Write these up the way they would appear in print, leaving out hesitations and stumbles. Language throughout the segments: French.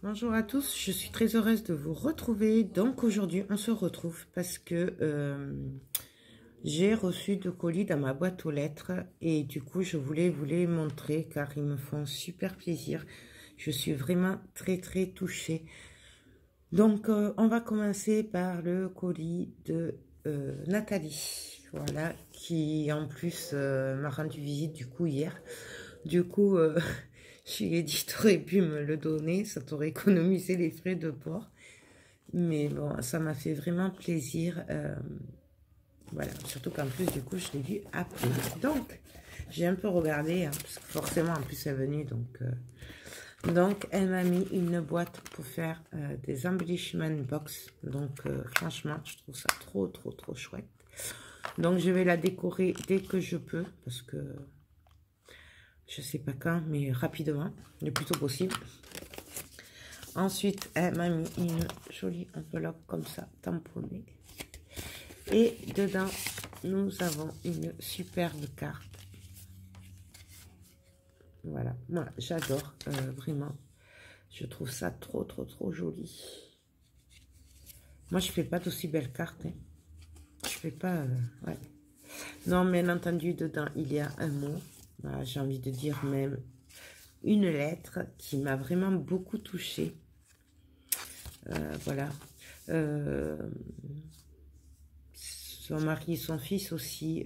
Bonjour à tous, je suis très heureuse de vous retrouver. Donc aujourd'hui on se retrouve parce que j'ai reçu 2 colis dans ma boîte aux lettres et du coup je voulais vous les montrer car ils me font super plaisir. Je suis vraiment très touchée. Donc on va commencer par le colis de Nathalie, voilà, qui en plus m'a rendu visite du coup hier. Du coup je lui ai dit, tu aurais pu me le donner, ça t'aurait économisé les frais de port. Mais bon, ça m'a fait vraiment plaisir. Voilà, surtout qu'en plus, du coup, je l'ai vu après. Donc, j'ai un peu regardé, hein, parce que forcément, en plus, elle est venue. Donc elle m'a mis une boîte pour faire des embellishment box. Donc, franchement, je trouve ça trop chouette. Donc, je vais la décorer dès que je peux, parce que je sais pas quand, mais rapidement, le plus tôt possible. Ensuite, elle m'a mis une jolie enveloppe comme ça, tamponnée. Et dedans, nous avons une superbe carte. Voilà, moi j'adore, vraiment. Je trouve ça trop joli. Moi, je fais pas d'aussi belles cartes. Hein. Je fais pas... ouais. Non, bien entendu, dedans, il y a un mot. Voilà, j'ai envie de dire même une lettre qui m'a vraiment beaucoup touchée. Voilà. Son mari et son fils aussi.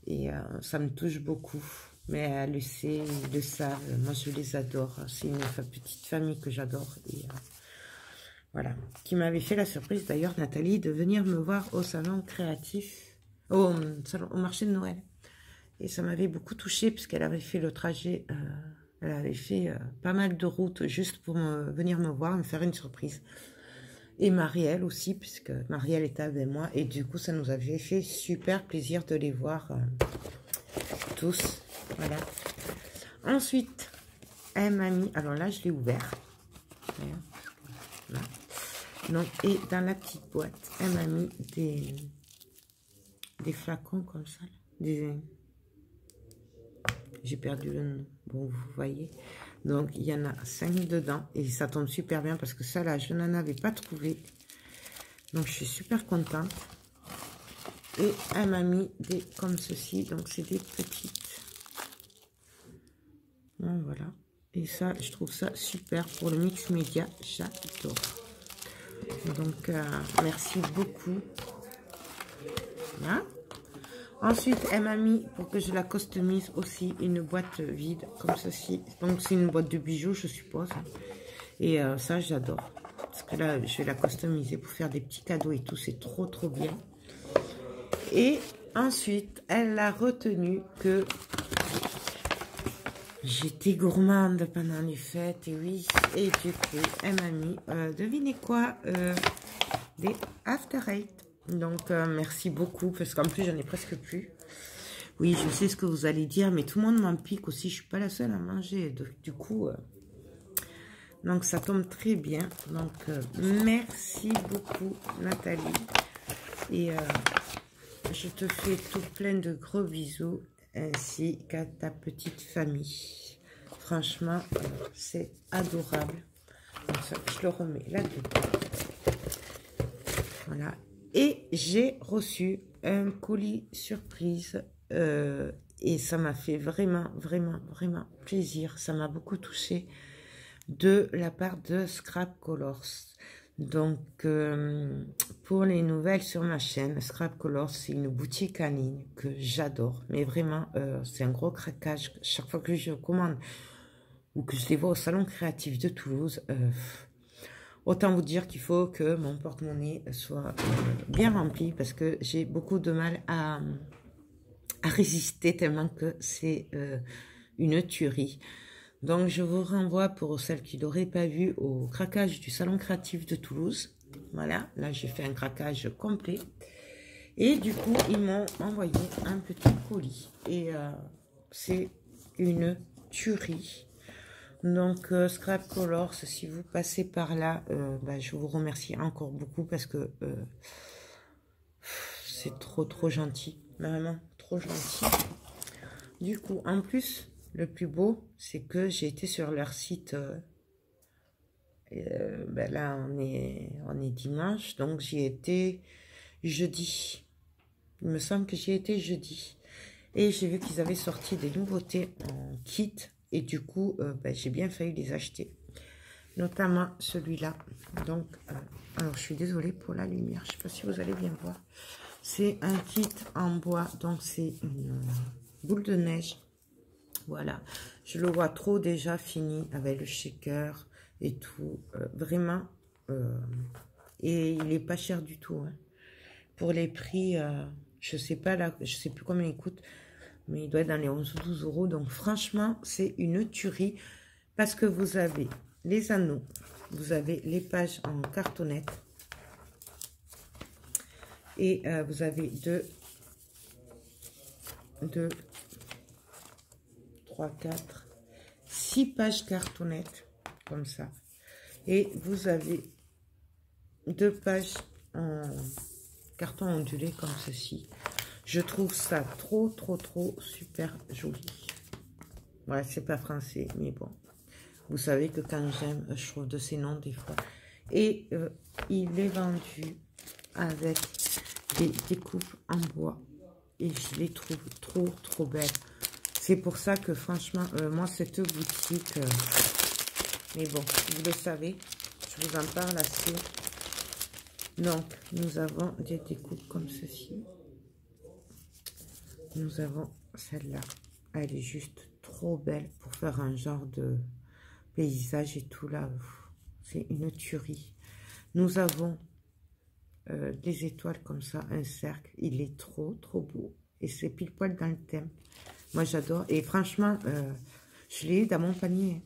Et ça me touche beaucoup. Mais elle le sait, ils le savent. Moi, je les adore. C'est une petite famille que j'adore. Et voilà. Qui m'avait fait la surprise, d'ailleurs, Nathalie, de venir me voir au salon créatif. Au marché de Noël. Et ça m'avait beaucoup touchée puisqu'elle avait fait le trajet, elle avait fait pas mal de routes juste pour venir me voir, me faire une surprise. Et Marielle aussi, puisque Marielle était avec moi. Et du coup, ça nous avait fait super plaisir de les voir tous. Voilà. Ensuite, elle m'a mis, alors là, je l'ai ouvert. Voilà. Donc, et dans la petite boîte, elle m'a mis des flacons comme ça. J'ai perdu le nom. Bon, vous voyez. Donc, il y en a 5 dedans. Et ça tombe super bien parce que ça, là, je n'en avais pas trouvé. Donc, je suis super contente. Et elle m'a mis des comme ceci. Donc, c'est des petites. Donc, voilà. Et ça, je trouve ça super pour le mix média. J'adore. Donc, merci beaucoup. Voilà. Ensuite, elle m'a mis, pour que je la customise aussi, une boîte vide, comme ceci. Donc, c'est une boîte de bijoux, je suppose. Et ça, j'adore. Parce que là, je vais la customiser pour faire des petits cadeaux et tout. C'est trop bien. Et ensuite, elle a retenu que j'étais gourmande pendant les fêtes. Et oui, et du coup, elle m'a mis, devinez quoi, des After Eight. Donc, merci beaucoup, parce qu'en plus, j'en ai presque plus. Oui, je sais ce que vous allez dire, mais tout le monde m'en pique aussi. Je suis pas la seule à manger. Du coup, donc, ça tombe très bien. Donc, merci beaucoup, Nathalie. Et je te fais tout plein de gros bisous, ainsi qu'à ta petite famille. Franchement, c'est adorable. Donc, ça, je le remets là-dedans. Voilà. Et j'ai reçu un colis surprise et ça m'a fait vraiment plaisir. Ça m'a beaucoup touchée de la part de Scrap Colors. Donc, pour les nouvelles sur ma chaîne, Scrap Colors, c'est une boutique en ligne que j'adore. Mais vraiment, c'est un gros craquage. Chaque fois que je commande ou que je les vois au salon créatif de Toulouse, autant vous dire qu'il faut que mon porte-monnaie soit bien rempli parce que j'ai beaucoup de mal à résister tellement que c'est une tuerie. Donc, je vous renvoie, pour celles qui n'auraient pas vu, au craquage du Salon Créatif de Toulouse. Voilà, là, j'ai fait un craquage complet. Et du coup, ils m'ont envoyé un petit colis. Et c'est une tuerie. Donc, Scrap Colors, si vous passez par là, bah, je vous remercie encore beaucoup parce que c'est trop gentil. Vraiment, trop gentil. Du coup, en plus, le plus beau, c'est que j'ai été sur leur site. Ben là, on est dimanche, donc j'y étais jeudi. Il me semble que j'y étais jeudi. Et j'ai vu qu'ils avaient sorti des nouveautés en kit. Et du coup, ben, j'ai bien failli les acheter. Notamment celui-là. Donc, alors je suis désolée pour la lumière. Je ne sais pas si vous allez bien voir. C'est un kit en bois. Donc, c'est une boule de neige. Voilà. Je le vois trop déjà fini avec le shaker et tout. Vraiment. Et il n'est pas cher du tout. Hein. Pour les prix, je sais pas là, je sais plus combien il coûte. Mais il doit être dans les 11 ou 12 euros. Donc, franchement, c'est une tuerie. Parce que vous avez les anneaux. Vous avez les pages en cartonnette. Et vous avez 3, 4, 6 pages cartonnettes. Comme ça. Et vous avez 2 pages en carton ondulé comme ceci. Je trouve ça trop super joli. Ouais, c'est pas français, mais bon. Vous savez que quand j'aime, je trouve de ces noms des fois. Et il est vendu avec des découpes en bois. Et je les trouve trop belles. C'est pour ça que franchement, moi, cette boutique... mais bon, vous le savez, je vous en parle assez. Donc, nous avons des découpes comme ceci. Nous avons celle-là. Elle est juste trop belle pour faire un genre de paysage et tout là. C'est une tuerie. Nous avons des étoiles comme ça, un cercle. Il est trop beau. Et c'est pile poil dans le thème. Moi, j'adore. Et franchement, je l'ai eu dans mon panier.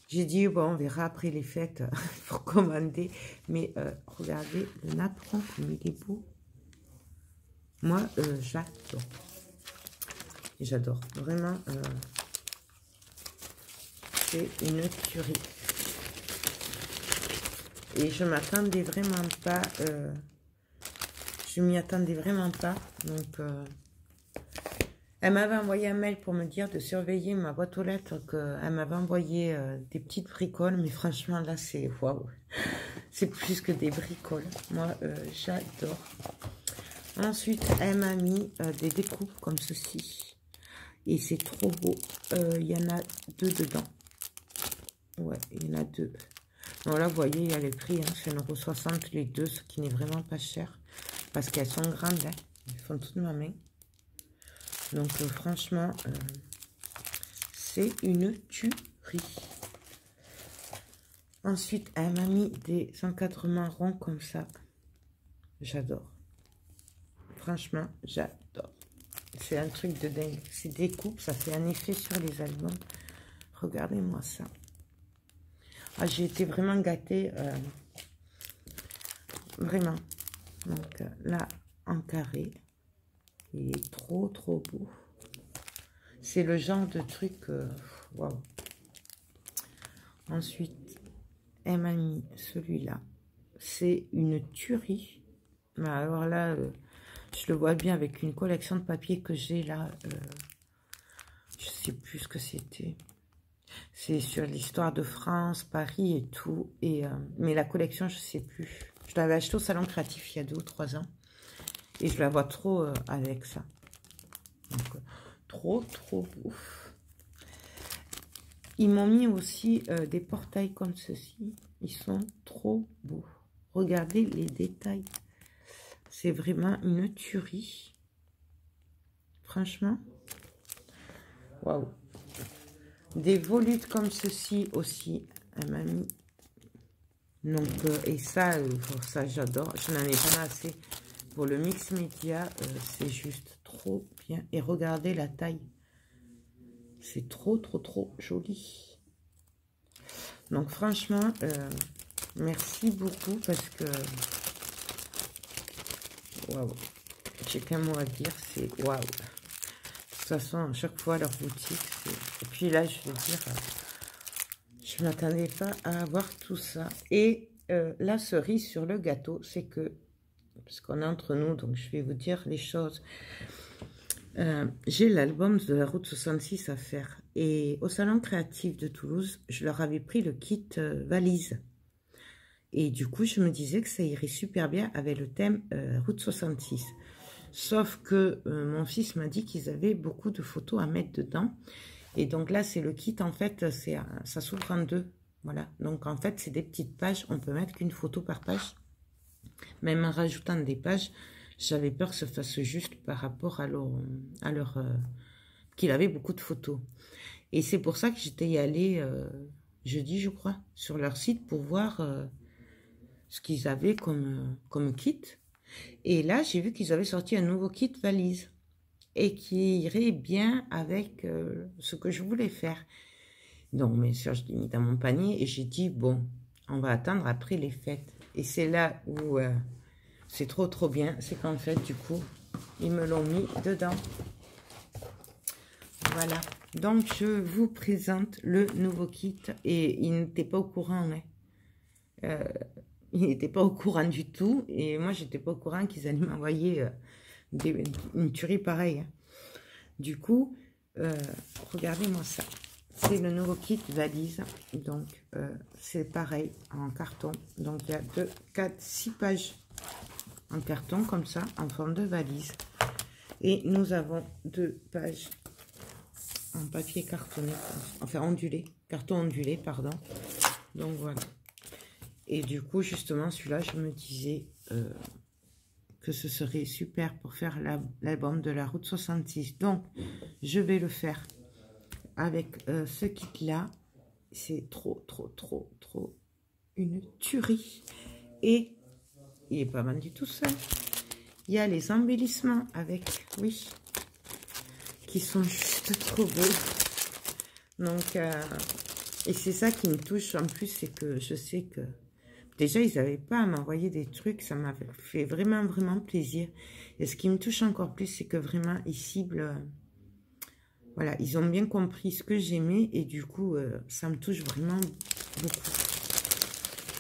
J'ai dit, bon, on verra après les fêtes pour commander. Mais regardez le napperon, comme il est beau. Moi, j'adore. J'adore. Vraiment, c'est une tuerie. Et je m'attendais vraiment pas. Je m'y attendais vraiment pas. Donc, elle m'avait envoyé un mail pour me dire de surveiller ma boîte aux lettres. Elle m'avait envoyé des petites bricoles. Mais franchement, là, c'est waouh. C'est plus que des bricoles. Moi, j'adore. Ensuite, elle m'a mis des découpes comme ceci. Et c'est trop beau. Il y en a 2 dedans. Ouais, il y en a 2. Bon, là, vous voyez, il y a les prix. Hein, c'est 1,60 € les deux, ce qui n'est vraiment pas cher. Parce qu'elles sont grandes. Hein, elles font toute ma main. Donc, franchement, c'est une tuerie. Ensuite, elle m'a mis des encadrements ronds comme ça. J'adore. Franchement, j'adore. C'est un truc de dingue. Ces découpes, ça fait un effet sur les albums. Regardez-moi ça. Ah, j'ai été vraiment gâtée. Vraiment. Donc là, en carré. Il est trop beau. C'est le genre de truc... waouh. Ensuite, elle m'a mis celui-là. C'est une tuerie. Mais alors là... je le vois bien avec une collection de papier que j'ai là. Je sais plus ce que c'était. C'est sur l'histoire de France, Paris et tout. Mais la collection, je sais plus. Je l'avais acheté au Salon Créatif il y a 2 ou 3 ans. Et je la vois trop avec ça. Donc, trop beau. Ils m'ont mis aussi des portails comme ceci. Ils sont trop beaux. Regardez les détails. C'est vraiment une tuerie. Franchement. Waouh. Des volutes comme ceci aussi. Elle m'a mis. Donc, et ça, ça j'adore. Je n'en ai pas assez. pour le mix média, c'est juste trop bien. Et regardez la taille. C'est trop, trop, trop joli. Donc, franchement, merci beaucoup parce que... Waouh. J'ai qu'un mot à dire, c'est waouh. De toute façon, à chaque fois, leur boutique, et puis là, je veux dire, je ne m'attendais pas à avoir tout ça. Et la cerise sur le gâteau, c'est que, parce qu'on est entre nous, donc je vais vous dire les choses. J'ai l'album de la Route 66 à faire. Et au Salon Créatif de Toulouse, je leur avais pris le kit valise. Et du coup, je me disais que ça irait super bien avec le thème Route 66. Sauf que mon fils m'a dit qu'ils avaient beaucoup de photos à mettre dedans. Et donc là, c'est le kit, en fait, ça s'ouvre en deux. Voilà. Donc en fait, c'est des petites pages. On peut mettre qu'une photo par page. Même en rajoutant des pages, j'avais peur que ça fasse juste par rapport à leur qu'il avait beaucoup de photos. Et c'est pour ça que j'étais allée jeudi, je crois, sur leur site pour voir ce qu'ils avaient comme kit. Et là, j'ai vu qu'ils avaient sorti un nouveau kit valise et qui irait bien avec ce que je voulais faire. Donc, bien sûr, je l'ai mis dans mon panier et j'ai dit, bon, on va attendre après les fêtes. Et c'est là où c'est trop, trop bien. C'est qu'en fait, du coup, ils me l'ont mis dedans. Voilà. Donc, je vous présente le nouveau kit et il n'était pas au courant, hein. Il n'était pas au courant du tout. Et moi, j'étais pas au courant qu'ils allaient m'envoyer une tuerie pareille. Hein. Du coup, regardez-moi ça. C'est le nouveau kit valise. Donc, c'est pareil en carton. Donc, il y a 2, 4, 6 pages en carton comme ça, en forme de valise. Et nous avons 2 pages en papier cartonné, enfin ondulé, carton ondulé, pardon. Donc, voilà. Et du coup, justement, celui-là, je me disais que ce serait super pour faire l'album de la Route 66. Donc, je vais le faire avec ce kit-là. C'est trop, trop, trop, trop une tuerie. Et il n'est pas vendu tout seul. Il y a les embellissements avec, oui, qui sont juste trop beaux. Donc, et c'est ça qui me touche en plus, c'est que je sais que déjà, ils n'avaient pas à m'envoyer des trucs. Ça m'a fait vraiment, vraiment plaisir. Et ce qui me touche encore plus, c'est que vraiment, ils ciblent... voilà, ils ont bien compris ce que j'aimais. Et du coup, ça me touche vraiment beaucoup.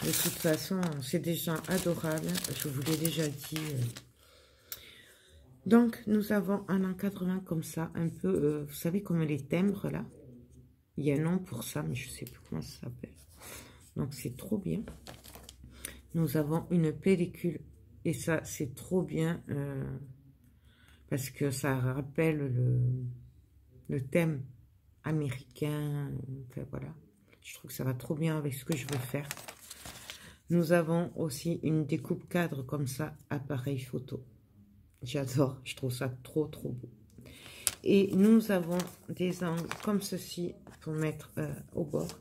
De toute façon, c'est des gens adorables. Je vous l'ai déjà dit. Donc, nous avons un encadrement comme ça. Un peu, vous savez, comme les timbres, là. Il y a un nom pour ça, mais je ne sais plus comment ça s'appelle. Donc, c'est trop bien. Nous avons une pellicule et ça c'est trop bien parce que ça rappelle le thème américain. Enfin, voilà, je trouve que ça va trop bien avec ce que je veux faire. Nous avons aussi une découpe cadre comme ça, appareil photo. J'adore, je trouve ça trop trop beau. Et nous avons des angles comme ceci pour mettre au bord.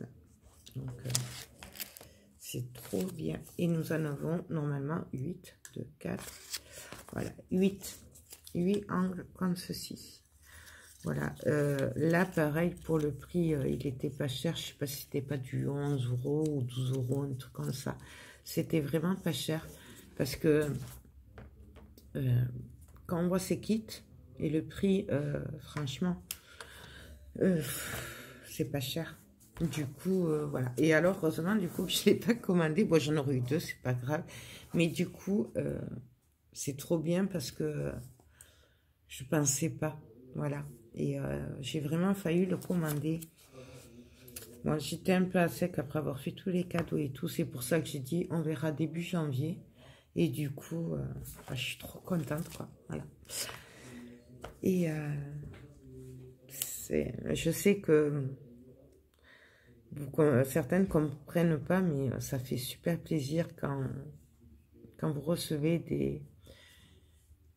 Donc c'est trop bien. Et nous en avons normalement 8, 2, 4. Voilà, 8 angles comme ceci. Voilà. Là, pareil, pour le prix, il était pas cher. Je sais pas si c'était pas du 11 € ou 12 €, un truc comme ça. C'était vraiment pas cher. Parce que quand on voit ces kits et le prix, franchement, c'est pas cher. Du coup, voilà. Et alors, heureusement, du coup, je ne l'ai pas commandé. Bon, j'en aurais eu 2, c'est pas grave. Mais du coup, c'est trop bien parce que je pensais pas. Voilà. Et j'ai vraiment failli le commander. Moi, j'étais un peu à sec après avoir fait tous les cadeaux et tout. C'est pour ça que j'ai dit, on verra début janvier. Et du coup, je suis trop contente, quoi. Voilà. Et je sais que... certaines ne comprennent pas, mais ça fait super plaisir quand vous recevez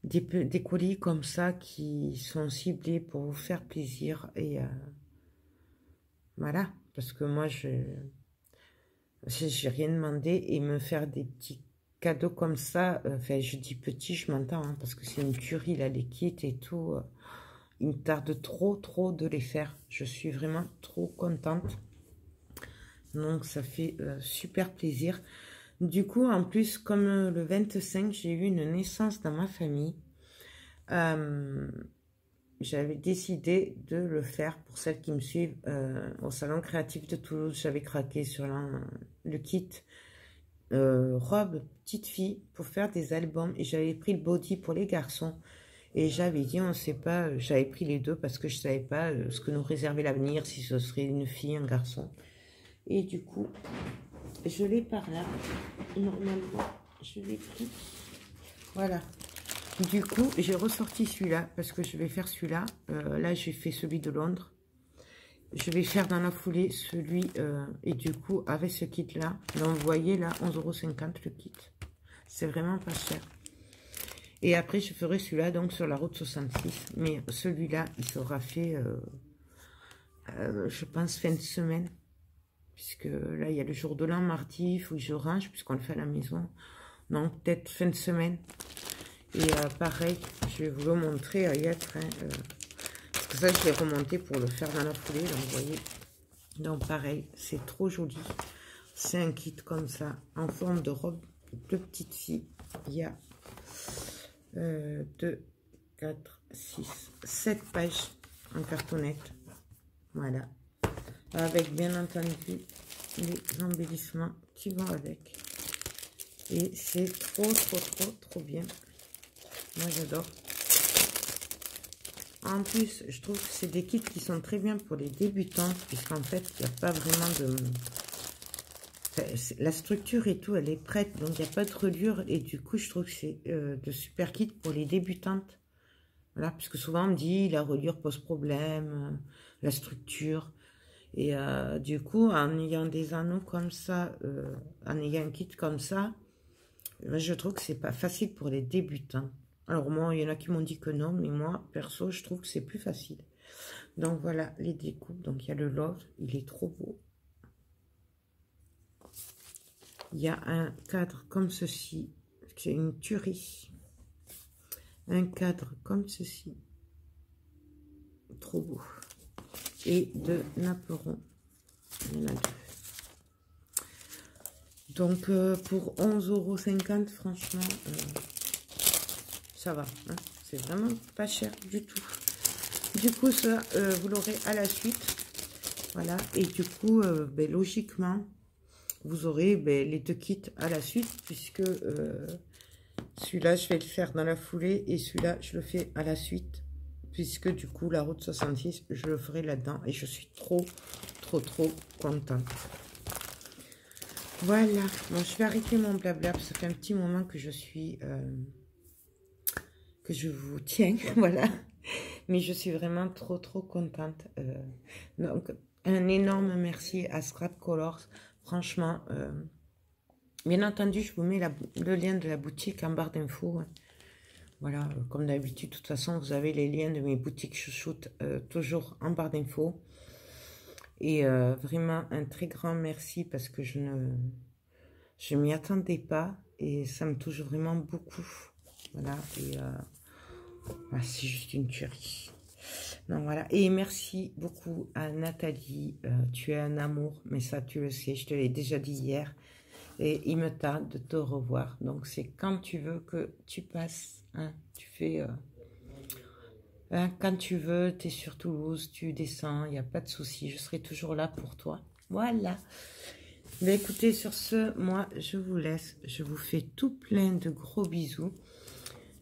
des colis comme ça qui sont ciblés pour vous faire plaisir. Et voilà, parce que moi, je n'ai rien demandé et me faire des petits cadeaux comme ça, enfin, je dis petit, je m'entends, hein, parce que c'est une tuerie, là, les kits et tout. Il me tarde trop de les faire. Je suis vraiment trop contente. Donc, ça fait super plaisir. Du coup, en plus, comme le 25, j'ai eu une naissance dans ma famille. J'avais décidé de le faire pour celles qui me suivent au Salon Créatif de Toulouse. J'avais craqué sur le kit robe petite fille pour faire des albums. Et j'avais pris le body pour les garçons. Et j'avais dit, on ne sait pas, j'avais pris les deux parce que je ne savais pas ce que nous réservait l'avenir, si ce serait une fille, un garçon. Et du coup, je l'ai par là. Normalement, je l'ai pris. Voilà. Du coup, j'ai ressorti celui-là parce que je vais faire celui-là. Là, j'ai fait celui de Londres. Je vais faire dans la foulée celui, et du coup, avec ce kit-là, donc vous voyez là, 11,50 € le kit. C'est vraiment pas cher. Et après, je ferai celui-là, donc sur la route 66. Mais celui-là, il sera fait, je pense, fin de semaine. Puisque là, il y a le jour de l'an, mardi, il faut que je range, puisqu'on le fait à la maison. Donc, peut-être fin de semaine. Et pareil, je vais vous le montrer à y être. Hein, parce que ça, je l'ai remonté pour le faire dans la foulée. Donc, vous voyez. Donc, pareil, c'est trop joli. C'est un kit comme ça, en forme de robe de petite fille. Il y a 2, 4, 6, 7 pages en cartonnette. Voilà. Avec bien entendu les embellissements qui vont avec. Et c'est trop bien. Moi j'adore. En plus, je trouve que c'est des kits qui sont très bien pour les débutants, puisqu'en fait, il n'y a pas vraiment de... La structure et tout, elle est prête, donc il n'y a pas de reliure. Et du coup, je trouve que c'est de super kits pour les débutantes. Voilà, puisque souvent on me dit la reliure pose problème, la structure. Et du coup, en ayant des anneaux comme ça, en ayant un kit comme ça, je trouve que c'est pas facile pour les débutants. Alors moi, il y en a qui m'ont dit que non, mais moi, perso, je trouve que c'est plus facile. Donc voilà, les découpes. Donc il y a le love, il est trop beau. Il y a un cadre comme ceci, c'est une tuerie. Un cadre comme ceci, trop beau. Et de napperon, il y en a deux. Donc pour 11,50 €, franchement, ça va. Hein, c'est vraiment pas cher du tout. Du coup, ça, vous l'aurez à la suite. Voilà. Et du coup, ben, logiquement, vous aurez ben, les deux kits à la suite, puisque celui-là, je vais le faire dans la foulée et celui-là, je le fais à la suite, puisque du coup, la route 66, je le ferai là-dedans et je suis trop contente. Voilà. Bon, je vais arrêter mon blabla, parce que ça fait un petit moment que je suis... que je vous tiens, voilà. Mais je suis vraiment trop contente. Donc, un énorme merci à Scrap Colors. Franchement, bien entendu, je vous mets le lien de la boutique en barre d'infos. Hein. Voilà, comme d'habitude, de toute façon, vous avez les liens de mes boutiques chouchoutes toujours en barre d'infos. Et vraiment, un très grand merci parce que je m'y attendais pas et ça me touche vraiment beaucoup. Voilà, et c'est juste une tuerie. Donc voilà, et merci beaucoup à Nathalie. Tu es un amour, mais ça tu le sais, je te l'ai déjà dit hier. Et il me tarde de te revoir. Donc c'est quand tu veux que tu passes. Hein, tu fais... hein, quand tu veux, tu es sur Toulouse, tu descends, il n'y a pas de souci. Je serai toujours là pour toi. Voilà. Mais écoutez, sur ce, moi, je vous laisse. Je vous fais tout plein de gros bisous.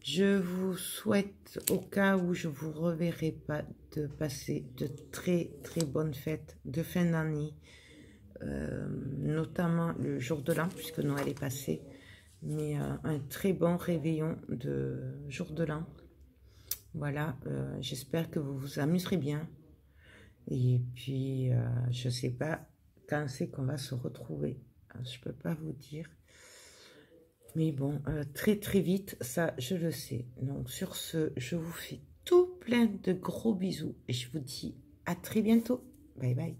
Je vous souhaite, au cas où je ne vous reverrai pas, de passer de très bonnes fêtes de fin d'année, notamment le jour de l'an, puisque Noël est passé, mais un très bon réveillon de jour de l'an. Voilà, j'espère que vous vous amuserez bien. Et puis, je ne sais pas quand c'est qu'on va se retrouver. Je ne peux pas vous dire. Mais bon, très vite, ça, je le sais. Donc, sur ce, je vous fais tout plein de gros bisous. Et je vous dis à très bientôt. Bye bye.